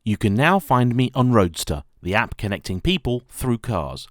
You can now find me on RoadStr, the app connecting people through cars.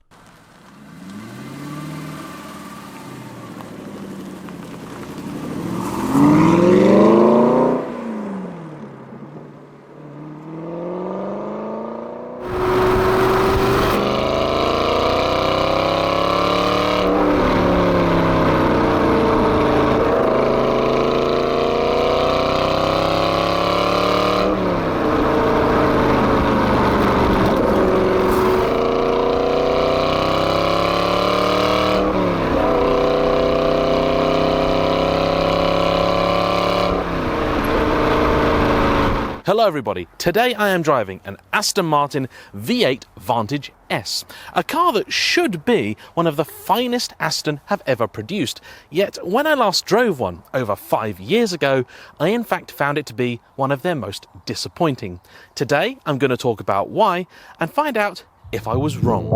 Hello everybody, today I am driving an Aston Martin V8 Vantage S, a car that should be one of the finest Aston have ever produced, yet when I last drove one over 5 years ago, I in fact found it to be one of their most disappointing. Today I'm going to talk about why and find out if I was wrong.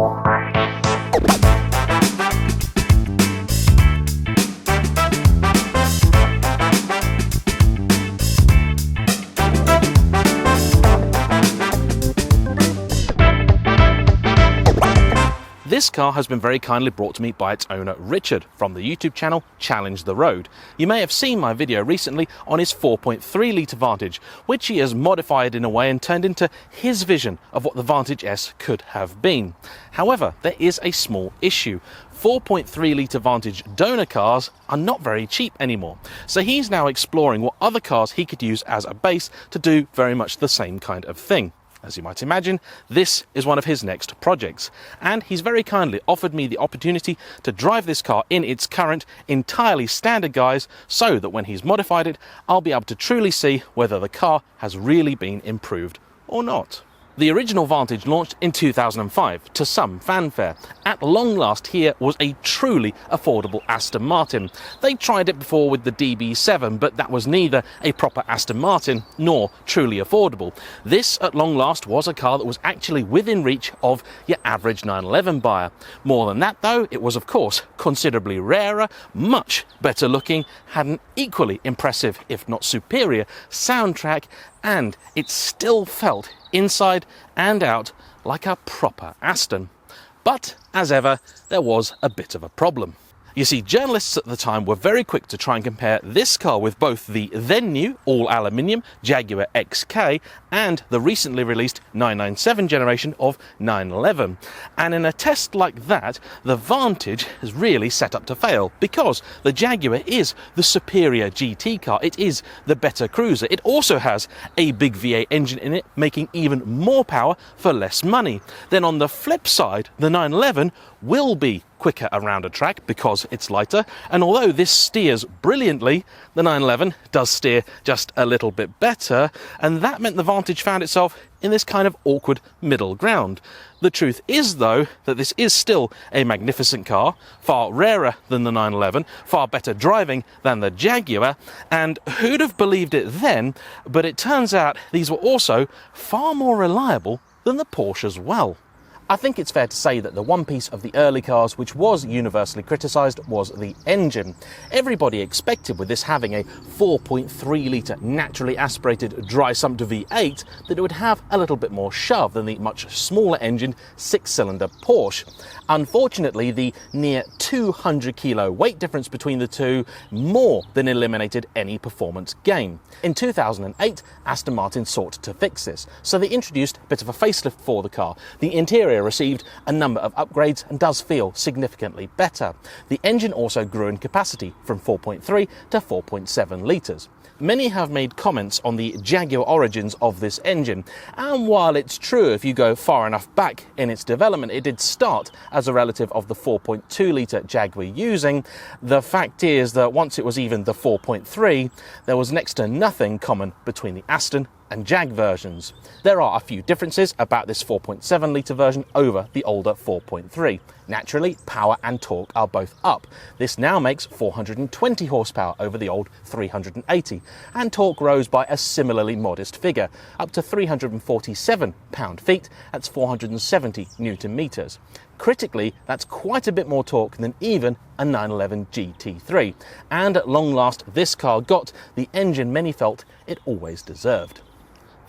This car has been very kindly brought to me by its owner Richard from the YouTube channel Challenge the Road. You may have seen my video recently on his 4.3 litre Vantage, which he has modified in a way and turned into his vision of what the Vantage S could have been. However, there is a small issue. 4.3 litre Vantage donor cars are not very cheap anymore, so he's now exploring what other cars he could use as a base to do very much the same kind of thing. As you might imagine, this is one of his next projects, and he's very kindly offered me the opportunity to drive this car in its current, entirely standard guise, so that when he's modified it, I'll be able to truly see whether the car has really been improved or not. The original Vantage launched in 2005 to some fanfare. At long last, here was a truly affordable Aston Martin. They tried it before with the DB7, but that was neither a proper Aston Martin nor truly affordable. This, at long last, was a car that was actually within reach of your average 911 buyer. More than that, though, it was, of course, considerably rarer, much better looking, had an equally impressive, if not superior, soundtrack, and it still felt inside and out like a proper Aston. But, as ever, there was a bit of a problem. You see, journalists at the time were very quick to try and compare this car with both the then new all-aluminium Jaguar XK and the recently released 997 generation of 911. And in a test like that, the Vantage is really set up to fail, because the Jaguar is the superior GT car. It is the better cruiser. It also has a big V8 engine in it, making even more power for less money. Then on the flip side, the 911 will be quicker around a track because it's lighter, and although this steers brilliantly, the 911 does steer just a little bit better, and that meant the Vantage found itself in this kind of awkward middle ground. The truth is, though, that this is still a magnificent car, far rarer than the 911, far better driving than the Jaguar, and who'd have believed it then, but it turns out these were also far more reliable than the Porsche as well. I think it's fair to say that the one piece of the early cars which was universally criticised was the engine. Everybody expected, with this having a 4.3 litre naturally aspirated dry-sumped V8, that it would have a little bit more shove than the much smaller engined 6-cylinder Porsche. Unfortunately, the near 200 kilo weight difference between the two more than eliminated any performance gain. In 2008, Aston Martin sought to fix this, so they introduced a bit of a facelift for the car. The interior received a number of upgrades and does feel significantly better. The engine also grew in capacity from 4.3 to 4.7 litres. Many have made comments on the Jaguar origins of this engine, and while it's true if you go far enough back in its development it did start as a relative of the 4.2 litre Jaguar using, the fact is that once it was even the 4.3, there was next to nothing common between the Aston and Jag versions. There are a few differences about this 4.7 litre version over the older 4.3. Naturally, power and torque are both up. This now makes 420 horsepower over the old 380, and torque rose by a similarly modest figure, up to 347 pound-feet, that's 470 newton meters. Critically, that's quite a bit more torque than even a 911 GT3, and at long last this car got the engine many felt it always deserved.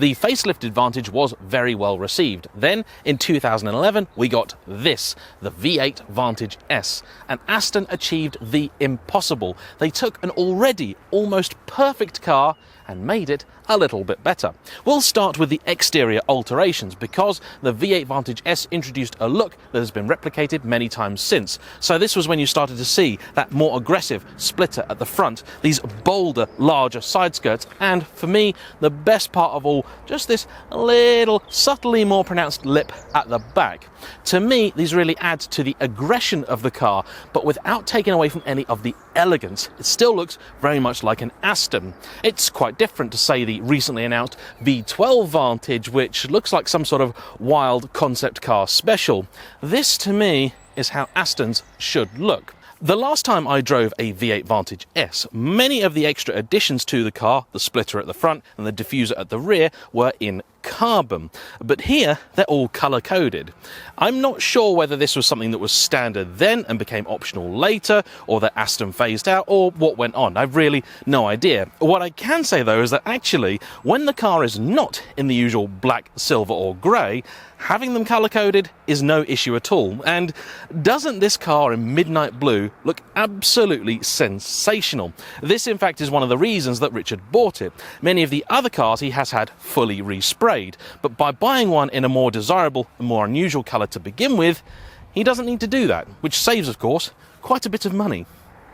The facelifted Vantage was very well received. Then, in 2011, we got this, the V8 Vantage S, and Aston achieved the impossible. They took an already almost perfect car and made it a little bit better. We'll start with the exterior alterations because the V8 Vantage S introduced a look that has been replicated many times since. So this was when you started to see that more aggressive splitter at the front, these bolder, larger side skirts, and for me, the best part of all, just this little, subtly more pronounced lip at the back. To me, these really add to the aggression of the car, but without taking away from any of the elegance. It still looks very much like an Aston. It's quite different to, say, the recently announced V12 Vantage, which looks like some sort of wild concept car special. This, to me, is how Astons should look. The last time I drove a V8 Vantage S, many of the extra additions to the car, the splitter at the front and the diffuser at the rear, were in carbon, but here they're all color-coded. I'm not sure whether this was something that was standard then and became optional later, or that Aston phased out, or what went on. I've really no idea. What I can say though is that actually, when the car is not in the usual black, silver or grey, having them color-coded is no issue at all. And doesn't this car in midnight blue look absolutely sensational? This in fact is one of the reasons that Richard bought it. Many of the other cars he has had fully resprayed, but by buying one in a more desirable and more unusual colour to begin with, he doesn't need to do that, which saves, of course, quite a bit of money.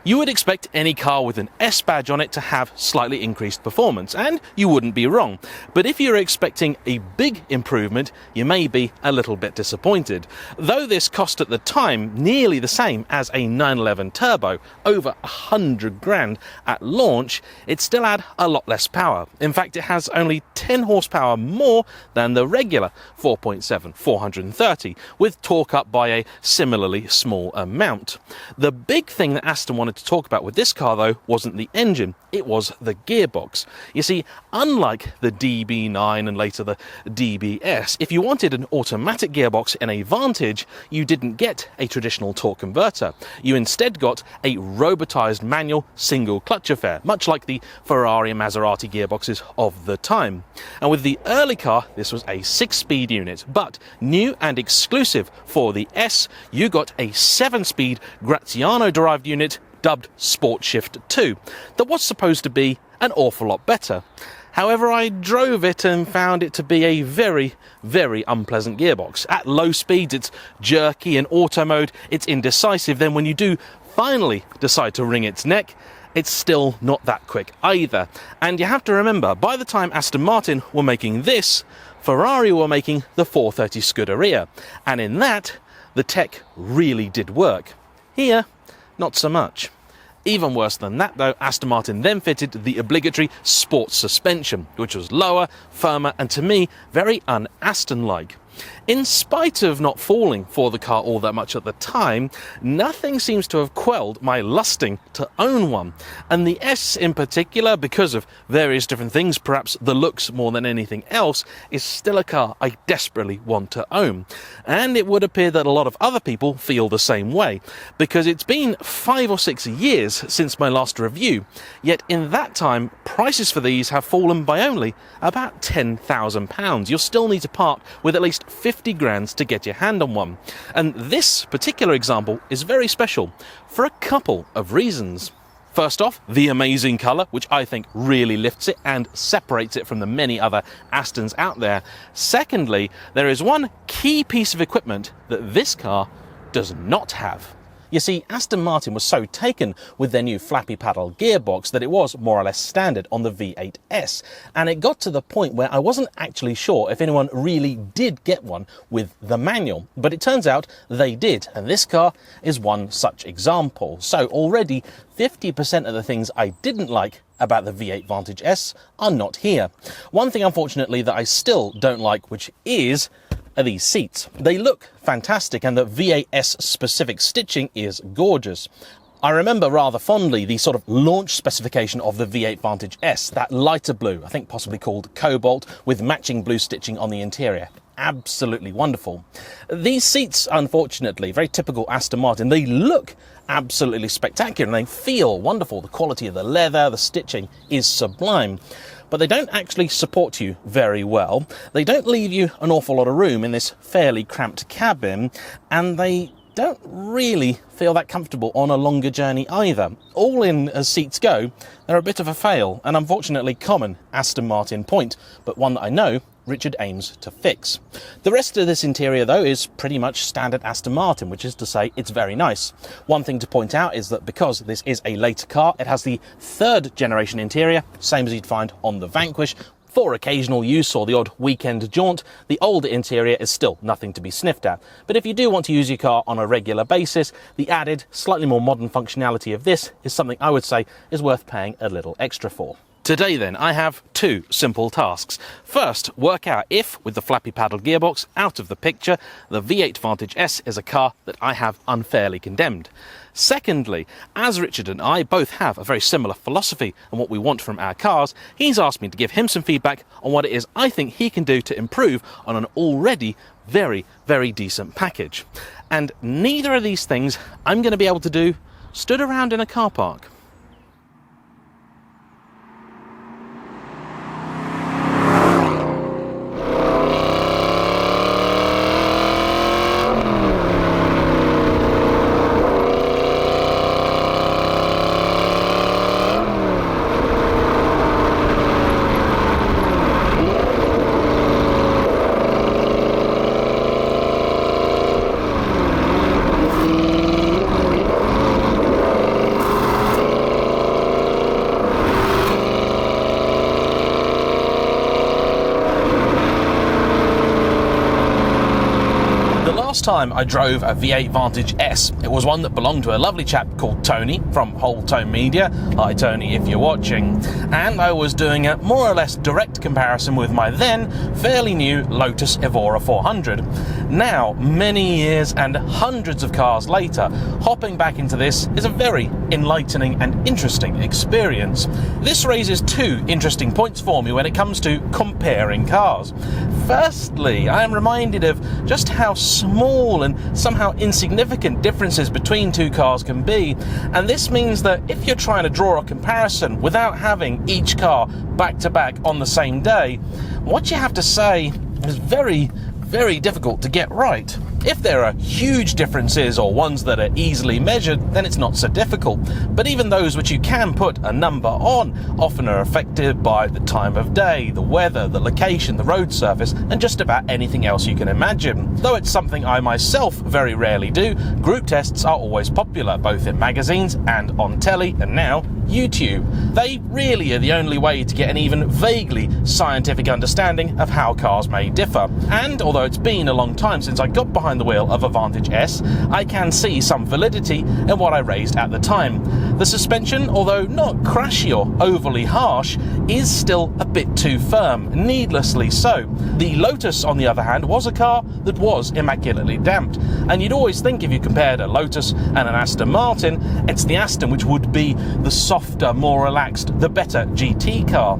You would expect any car with an S badge on it to have slightly increased performance, and you wouldn't be wrong. But if you're expecting a big improvement, you may be a little bit disappointed. Though this cost at the time nearly the same as a 911 Turbo, over 100 grand at launch, it still had a lot less power. In fact, it has only 10 horsepower more than the regular 4.7 430, with torque up by a similarly small amount. The big thing that Aston wanted to talk about with this car though wasn't the engine, it was the gearbox. You see, unlike the DB9 and later the DBS, if you wanted an automatic gearbox in a Vantage, you didn't get a traditional torque converter. You instead got a robotized manual single clutch affair, much like the Ferrari and Maserati gearboxes of the time. And with the early car, this was a 6-speed unit, but new and exclusive for the S, you got a 7-speed Graziano-derived unit dubbed Sport Shift 2, that was supposed to be an awful lot better. However, I drove it and found it to be a very, very unpleasant gearbox. At low speeds, it's jerky, in auto mode, it's indecisive. Then when you do finally decide to wring its neck, it's still not that quick either. And you have to remember, by the time Aston Martin were making this, Ferrari were making the 430 Scuderia. And in that, the tech really did work. Here, not so much. Even worse than that though, Aston Martin then fitted the obligatory sports suspension, which was lower, firmer, and to me, very un-Aston-like. In spite of not falling for the car all that much at the time, nothing seems to have quelled my lusting to own one. And the S in particular, because of various different things, perhaps the looks more than anything else, is still a car I desperately want to own. And it would appear that a lot of other people feel the same way, because it's been 5 or 6 years since my last review, yet in that time, prices for these have fallen by only about £10,000. You'll still need to part with at least 50 grand to get your hand on one. And this particular example is very special for a couple of reasons. First off, the amazing colour, which I think really lifts it and separates it from the many other Astons out there. Secondly, there is one key piece of equipment that this car does not have. You see, Aston Martin was so taken with their new flappy paddle gearbox that it was more or less standard on the V8 S, and it got to the point where I wasn't actually sure if anyone really did get one with the manual, but it turns out they did, and this car is one such example. So already 50% of the things I didn't like about the V8 Vantage S are not here. One thing unfortunately that I still don't like, which is these seats. They look fantastic and the V8S specific stitching is gorgeous. I remember rather fondly the sort of launch specification of the V8 Vantage S, that lighter blue, I think possibly called Cobalt, with matching blue stitching on the interior. absolutely wonderful. These seats, unfortunately, very typical Aston Martin, they look absolutely spectacular and they feel wonderful. The quality of the leather, the stitching is sublime, but they don't actually support you very well. They don't leave you an awful lot of room in this fairly cramped cabin, and they don't really feel that comfortable on a longer journey either. All in as seats go, they're a bit of a fail, and unfortunately common Aston Martin point, but one that I know Richard aims to fix. The rest of this interior though is pretty much standard Aston Martin, which is to say it's very nice. One thing to point out is that because this is a later car, it has the 3rd generation interior, same as you'd find on the Vanquish. For occasional use or the odd weekend jaunt, the older interior is still nothing to be sniffed at. But if you do want to use your car on a regular basis, the added, slightly more modern functionality of this is something I would say is worth paying a little extra for. Today then, I have 2 simple tasks. First, work out if, with the flappy paddle gearbox out of the picture, the V8 Vantage S is a car that I have unfairly condemned. Secondly, as Richard and I both have a very similar philosophy on what we want from our cars, he's asked me to give him some feedback on what it is I think he can do to improve on an already very, very decent package. And neither of these things I'm going to be able to do stood around in a car park. Last time I drove a V8 Vantage S, it was one that belonged to a lovely chap called Tony from Whole Tone Media. Hi Tony, if you're watching. And I was doing a more or less direct comparison with my then fairly new Lotus Evora 400. Now, many years and hundreds of cars later, hopping back into this is a very enlightening and interesting experience. This raises 2 interesting points for me when it comes to comparing cars. Firstly, I am reminded of just how small and somehow insignificant differences between 2 cars can be, and this means that if you're trying to draw a comparison without having each car back to back on the same day, what you have to say is very, very difficult to get right. If there are huge differences or ones that are easily measured, then it's not so difficult. But even those which you can put a number on often are affected by the time of day, the weather, the location, the road surface, and just about anything else you can imagine. Though it's something I myself very rarely do, group tests are always popular, both in magazines and on telly, and now YouTube. They really are the only way to get an even vaguely scientific understanding of how cars may differ. And although it's been a long time since I got behind the wheel of a Vantage S, I can see some validity in what I raised at the time. The suspension, although not crashy or overly harsh, is still a bit too firm, needlessly so. The Lotus, on the other hand, was a car that was immaculately damped, and you'd always think if you compared a Lotus and an Aston Martin, it's the Aston which would be the softer, more relaxed, the better GT car.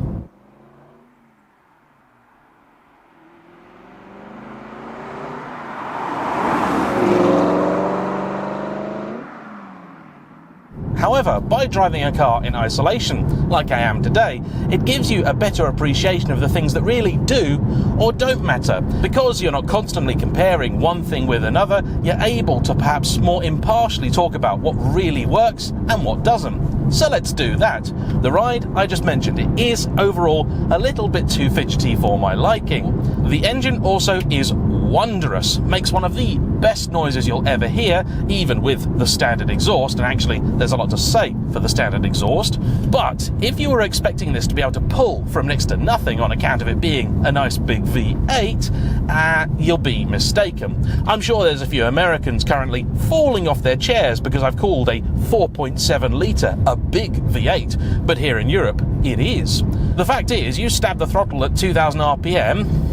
However, by driving a car in isolation, like I am today, it gives you a better appreciation of the things that really do or don't matter. Because you're not constantly comparing one thing with another, you're able to perhaps more impartially talk about what really works and what doesn't. So let's do that. The ride I just mentioned, it is overall a little bit too fidgety for my liking. The engine also is wondrous, makes one of the best noises you'll ever hear, even with the standard exhaust, and actually there's a lot to say for the standard exhaust. But if you were expecting this to be able to pull from next to nothing on account of it being a nice big V8, you'll be mistaken. I'm sure there's a few Americans currently falling off their chairs because I've called a 4.7 litre a big V8, but here in Europe it is. The fact is, you stab the throttle at 2000 RPM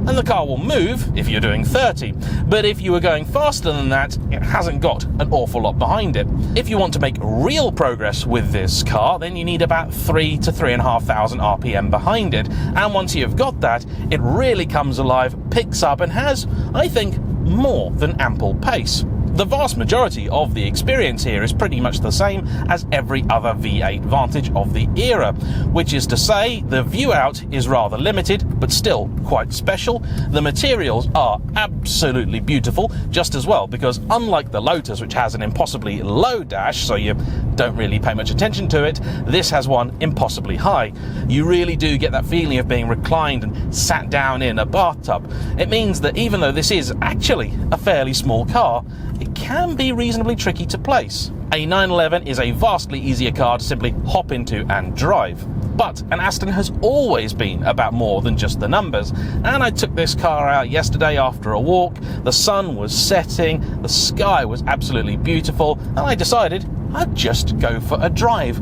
and and the car will move if you're doing 30. But if you were going faster than that, it hasn't got an awful lot behind it. If you want to make real progress with this car, then you need about 3 to 3,500 RPM behind it. And once you've got that, it really comes alive, picks up, and has, I think, more than ample pace. The vast majority of the experience here is pretty much the same as every other V8 Vantage of the era, which is to say the view out is rather limited, but still quite special. The materials are absolutely beautiful just as well, because unlike the Lotus, which has an impossibly low dash, so you don't really pay much attention to it, this has one impossibly high. You really do get that feeling of being reclined and sat down in a bathtub. It means that even though this is actually a fairly small car, it can be reasonably tricky to place. A 911 is a vastly easier car to simply hop into and drive. But an Aston has always been about more than just the numbers, and I took this car out yesterday after a walk. The sun was setting, the sky was absolutely beautiful, and I decided I'd just go for a drive.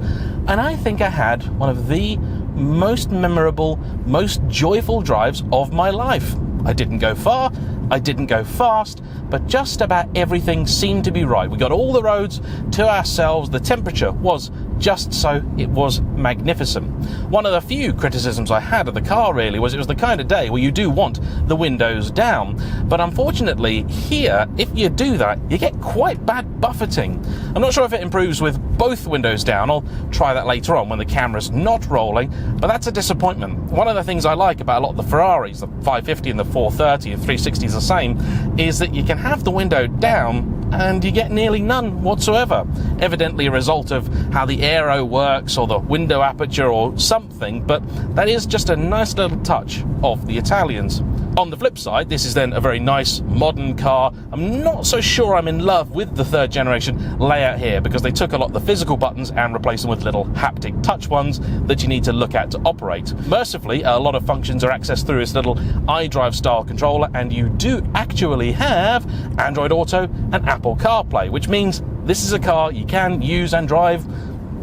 And I think I had one of the most memorable, most joyful drives of my life. I didn't go far, I didn't go fast, but just about everything seemed to be right. We got all the roads to ourselves, the temperature was just so, it was magnificent. One of the few criticisms I had of the car really was it was the kind of day where you do want the windows down, but unfortunately here, if you do that, you get quite bad buffeting. I'm not sure if it improves with both windows down. I'll try that later on when the camera's not rolling, but that's a disappointment. One of the things I like about a lot of the Ferraris, the 550 and the 430 and 360 is the same, is that you can have the window down and you get nearly none whatsoever. Evidently a result of how the aero works or the window aperture or something, but that is just a nice little touch of the Italians. On the flip side, this is then a very nice modern car. I'm not so sure I'm in love with the third generation layout here, because they took a lot of the physical buttons and replaced them with little haptic touch ones that you need to look at to operate. Mercifully, a lot of functions are accessed through this little iDrive style controller, and you do actually have Android Auto and Apple CarPlay, which means this is a car you can use and drive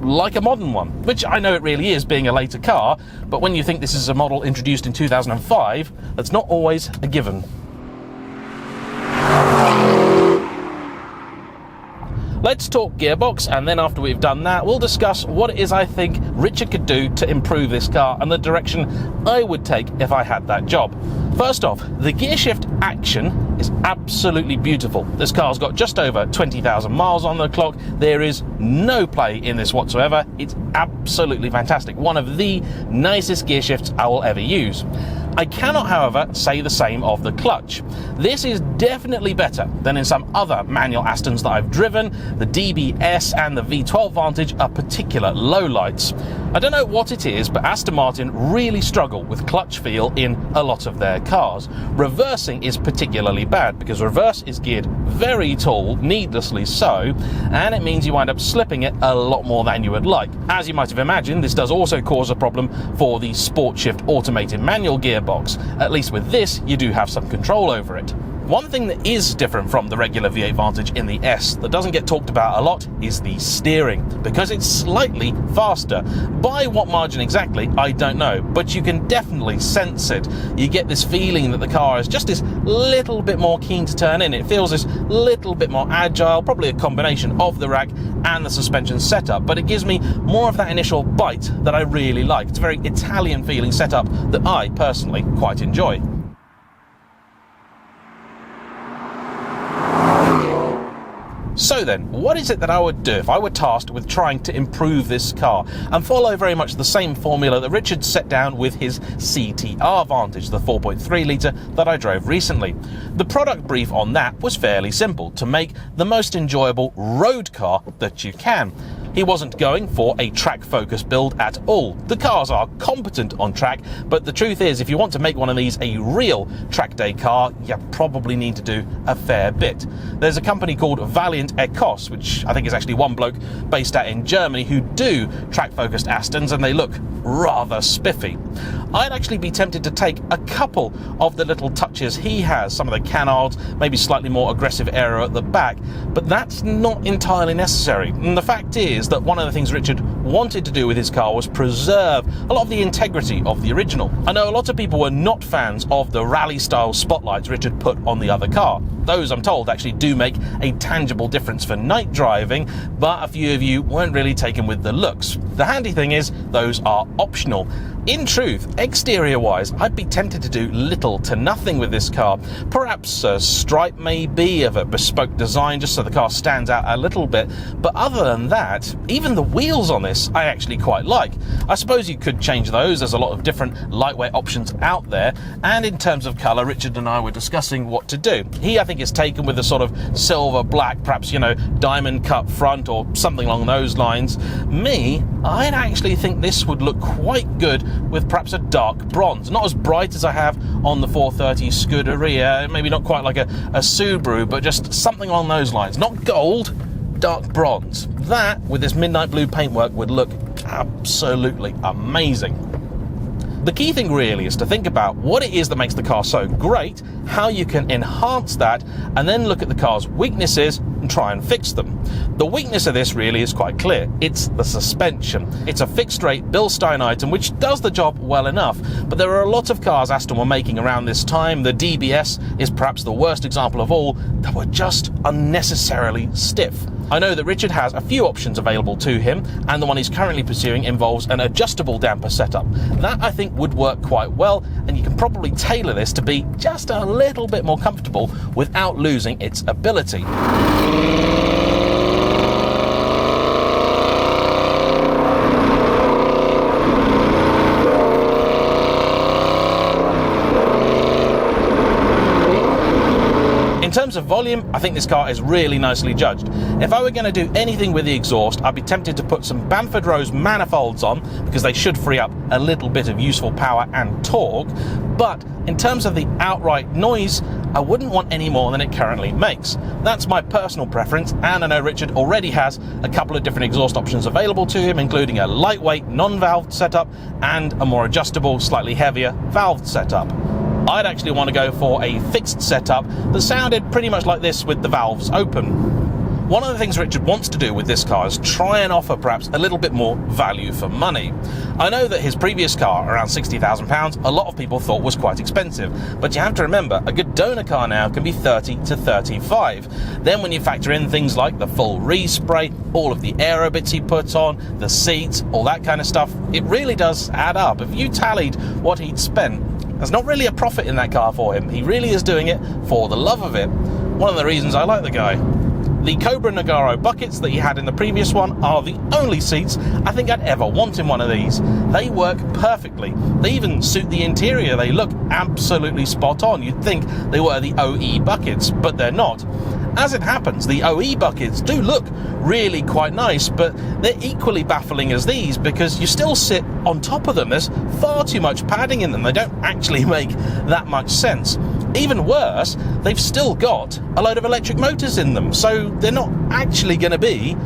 like a modern one, which I know it really is, being a later car, but when you think this is a model introduced in 2005, that's not always a given. Let's talk gearbox, and then after we've done that, we'll discuss what it is I think Richard could do to improve this car and the direction I would take if I had that job. First off, the gear shift action is absolutely beautiful. This car's got just over 20,000 miles on the clock. There is no play in this whatsoever. It's absolutely fantastic. One of the nicest gear shifts I will ever use. I cannot, however, say the same of the clutch. This is definitely better than in some other manual Astons that I've driven. The DBS and the V12 Vantage are particular lowlights. I don't know what it is, but Aston Martin really struggle with clutch feel in a lot of their cars. Reversing is particularly bad because reverse is geared very tall, needlessly so, and it means you wind up slipping it a lot more than you would like. As you might have imagined, this does also cause a problem for the Sport Shift automated manual gearbox. At least with this, you do have some control over it. One thing that is different from the regular V8 Vantage in the S that doesn't get talked about a lot is the steering, because it's slightly faster. By what margin exactly, I don't know, but you can definitely sense it. You get this feeling that the car is just this little bit more keen to turn in. It feels this little bit more agile, probably a combination of the rack and the suspension setup, but it gives me more of that initial bite that I really like. It's a very Italian feeling setup that I personally quite enjoy. So then, what is it that I would do if I were tasked with trying to improve this car and follow very much the same formula that Richard set down with his CTR Vantage, the 4.3 litre that I drove recently? The product brief on that was fairly simple: to make the most enjoyable road car that you can. He wasn't going for a track-focused build at all. The cars are competent on track, but the truth is, if you want to make one of these a real track day car, you probably need to do a fair bit. There's a company called Valiant Ecos, which I think is actually one bloke based out in Germany, who do track-focused Astons, and they look rather spiffy. I'd actually be tempted to take a couple of the little touches he has, some of the canards, maybe slightly more aggressive aero at the back, but that's not entirely necessary. And the fact is that one of the things Richard wanted to do with his car was preserve a lot of the integrity of the original. I know a lot of people were not fans of the rally-style spotlights Richard put on the other car. Those, I'm told, actually do make a tangible difference for night driving, but a few of you weren't really taken with the looks. The handy thing is, those are optional. In truth, exterior-wise, I'd be tempted to do little to nothing with this car. Perhaps a stripe maybe of a bespoke design, just so the car stands out a little bit. But other than that, even the wheels on this I actually quite like. I suppose you could change those. There's a lot of different lightweight options out there. And in terms of colour, Richard and I were discussing what to do. He, I think, is taken with a sort of silver black, perhaps, you know, diamond cut front or something along those lines. Me, I'd actually think this would look quite good with perhaps a dark bronze. Not as bright as I have on the 430 Scuderia, maybe not quite like a Subaru, but just something along those lines. Not gold, dark bronze. That, with this midnight blue paintwork, would look absolutely amazing. The key thing really is to think about what it is that makes the car so great, how you can enhance that, and then look at the car's weaknesses and try and fix them. The weakness of this really is quite clear. It's the suspension. It's a fixed rate Bilstein item which does the job well enough, but there are a lot of cars Aston were making around this time. The DBS is perhaps the worst example of all, that were just unnecessarily stiff. I know that Richard has a few options available to him, and the one he's currently pursuing involves an adjustable damper setup. That, I think, would work quite well, and you can probably tailor this to be just a little bit more comfortable without losing its ability. In terms of volume, I think this car is really nicely judged. If I were going to do anything with the exhaust, I'd be tempted to put some Bamford Rose manifolds on, because they should free up a little bit of useful power and torque. But in terms of the outright noise, I wouldn't want any more than it currently makes. That's my personal preference, and I know Richard already has a couple of different exhaust options available to him, including a lightweight non-valved setup and a more adjustable, slightly heavier valved setup. I'd actually want to go for a fixed setup that sounded pretty much like this with the valves open. One of the things Richard wants to do with this car is try and offer perhaps a little bit more value for money. I know that his previous car, around £60,000, a lot of people thought was quite expensive, but you have to remember, a good donor car now can be 30 to 35. Then when you factor in things like the full respray, all of the aero bits he puts on, the seats, all that kind of stuff, it really does add up. If you tallied what he'd spent, there's not really a profit in that car for him. He really is doing it for the love of it. One of the reasons I like the guy. The Cobra Nagaro buckets that he had in the previous one are the only seats I think I'd ever want in one of these. They work perfectly. They even suit the interior. They look absolutely spot on. You'd think they were the OE buckets, but they're not. As it happens, the OE buckets do look really quite nice, but they're equally baffling as these because you still sit on top of them. There's far too much padding in them. They don't actually make that much sense. Even worse, they've still got a load of electric motors in them, so they're not actually going to be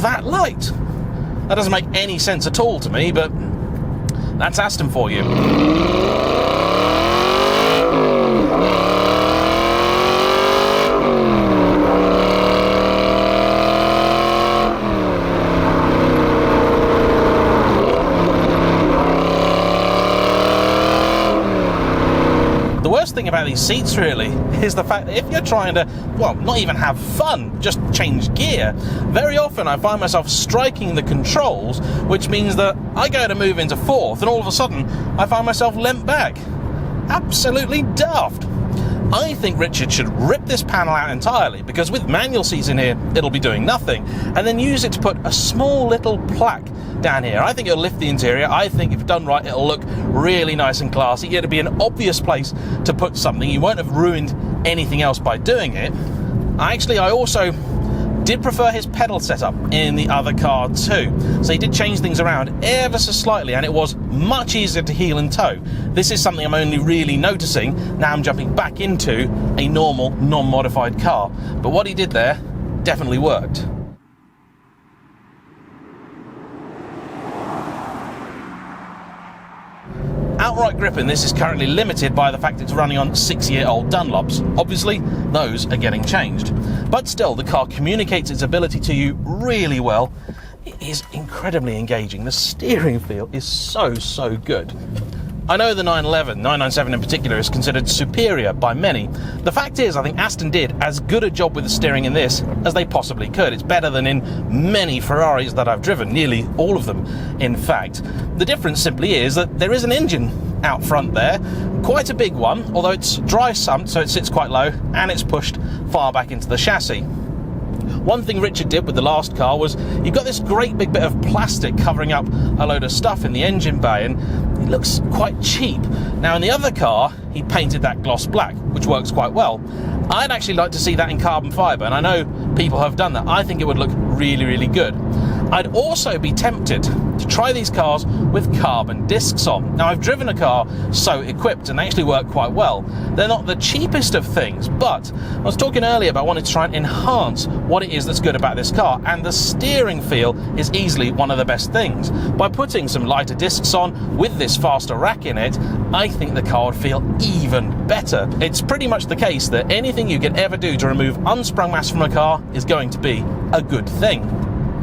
that light. That doesn't make any sense at all to me, but that's Aston for you. The worst thing about these seats really is the fact that if you're trying to, well, not even have fun, just change gear, very often I find myself striking the controls, which means that I go to move into fourth and all of a sudden I find myself leant back. Absolutely daft. I think Richard should rip this panel out entirely, because with manual seats in here, it'll be doing nothing, and then use it to put a small little plaque down here. I think it'll lift the interior. I think if done right, it'll look really nice and classy. It'll be an obvious place to put something. You won't have ruined anything else by doing it. Actually, I also did prefer his pedal setup in the other car too. So he did change things around ever so slightly, and it was much easier to heel and tow. This is something I'm only really noticing now I'm jumping back into a normal, non-modified car. But what he did there definitely worked. outright grip in this is currently limited by the fact it's running on 6-year-old Dunlops. Obviously, those are getting changed. But still, the car communicates its ability to you really well. It is incredibly engaging. The steering feel is so good. I know the 911, 997 in particular, is considered superior by many. The fact is, I think Aston did as good a job with the steering in this as they possibly could. It's better than in many Ferraris that I've driven, nearly all of them, in fact. The difference simply is that there is an engine out front there, quite a big one, although it's dry sumped, so it sits quite low, and it's pushed far back into the chassis. One thing Richard did with the last car was you've got this great big bit of plastic covering up a load of stuff in the engine bay, and it looks quite cheap. Now in the other car, he painted that gloss black, which works quite well. I'd actually like to see that in carbon fibre, and I know people have done that. I think it would look really good. I'd also be tempted to try these cars with carbon discs on. Now, I've driven a car so equipped and they actually work quite well. They're not the cheapest of things, but I was talking earlier about wanting to try and enhance what it is that's good about this car, and the steering feel is easily one of the best things. By putting some lighter discs on with this faster rack in it, I think the car would feel even better. It's pretty much the case that anything you can ever do to remove unsprung mass from a car is going to be a good thing.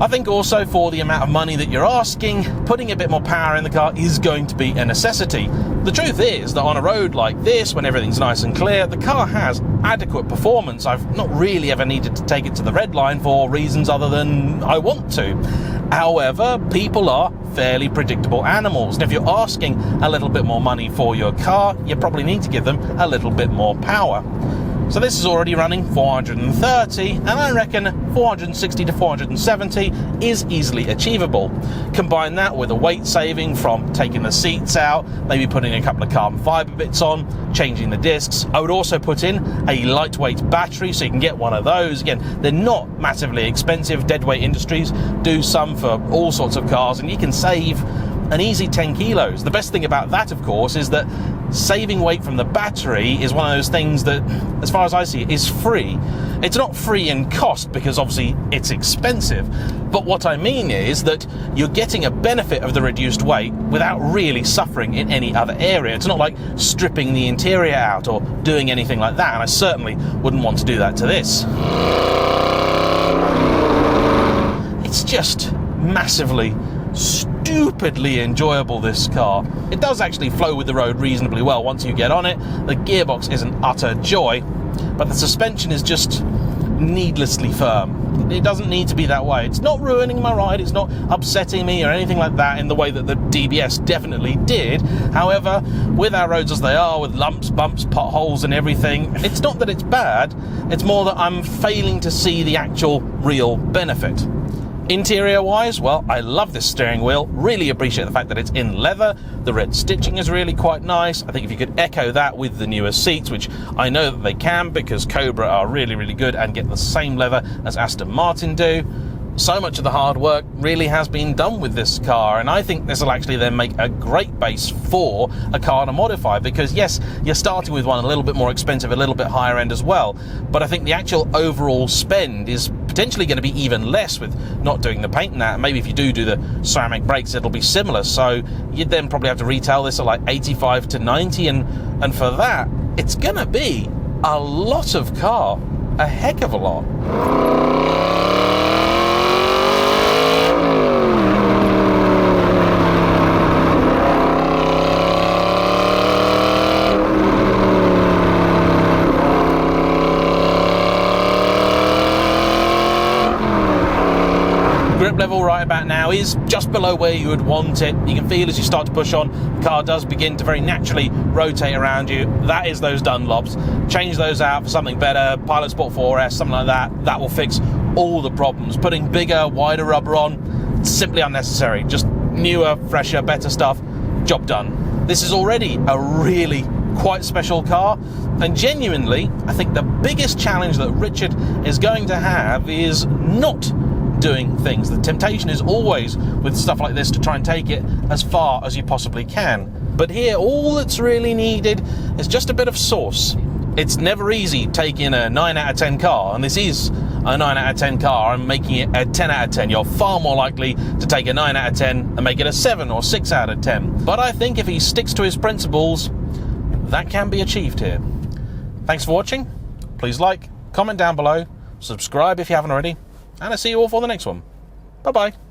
I think also for the amount of money that you're asking, putting a bit more power in the car is going to be a necessity. The truth is that on a road like this, when everything's nice and clear, the car has adequate performance. I've not really ever needed to take it to the red line for reasons other than I want to. However, people are fairly predictable animals, and if you're asking a little bit more money for your car, you probably need to give them a little bit more power. So this is already running 430, and I reckon 460 to 470 is easily achievable. Combine that with a weight saving from taking the seats out, maybe putting a couple of carbon fibre bits on, changing the discs. I would also put in a lightweight battery, so you can get one of those. Again, they're not massively expensive. Deadweight Industries do some for all sorts of cars, and you can save an easy 10 kilos. The best thing about that, of course, is that saving weight from the battery is one of those things that, as far as I see it, is free. It's not free in cost because obviously it's expensive, but what I mean is that you're getting a benefit of the reduced weight without really suffering in any other area. It's not like stripping the interior out or doing anything like that, and I certainly wouldn't want to do that to this. It's just massively, stupidly enjoyable, this car. It does actually flow with the road reasonably well once you get on it. The gearbox is an utter joy, but the suspension is just needlessly firm. It doesn't need to be that way. It's not ruining my ride, it's not upsetting me or anything like that in the way that the DBS definitely did. However, with our roads as they are, with lumps, bumps, potholes and everything, it's not that it's bad, it's more that I'm failing to see the actual real benefit. Interior wise, well, I love this steering wheel, really appreciate the fact that it's in leather. The red stitching is really quite nice. I think if you could echo that with the newer seats, which I know that they can because Cobra are really good and get the same leather as Aston Martin do. So much of the hard work really has been done with this car, and I think this will actually then make a great base for a car to modify, because yes, you're starting with one a little bit more expensive, a little bit higher end as well, but I think the actual overall spend is potentially going to be even less with not doing the paint and that. Maybe if you do the ceramic brakes, it'll be similar, so you'd then probably have to retail this at like 85 to 90, and for that, it's going to be a lot of car, a heck of a lot. Grip level right about now is just below where you would want it. You can feel as you start to push on, the car does begin to very naturally rotate around you. That is those Dunlops. Change those out for something better, Pilot Sport 4S, something like that. That will fix all the problems. Putting bigger, wider rubber on, simply unnecessary. Just newer, fresher, better stuff, job done. This is already a really quite special car, and genuinely, I think the biggest challenge that Richard is going to have is not doing things. The temptation is always with stuff like this to try and take it as far as you possibly can. But here, all that's really needed is just a bit of sauce. It's never easy taking a 9 out of 10 car, and this is a 9 out of 10 car and making it a 10 out of 10. You're far more likely to take a 9 out of 10 and make it a 7 or 6 out of 10. But I think if he sticks to his principles, that can be achieved here. Thanks for watching. Please like, comment down below, subscribe if you haven't already, and I'll see you all for the next one. Bye-bye.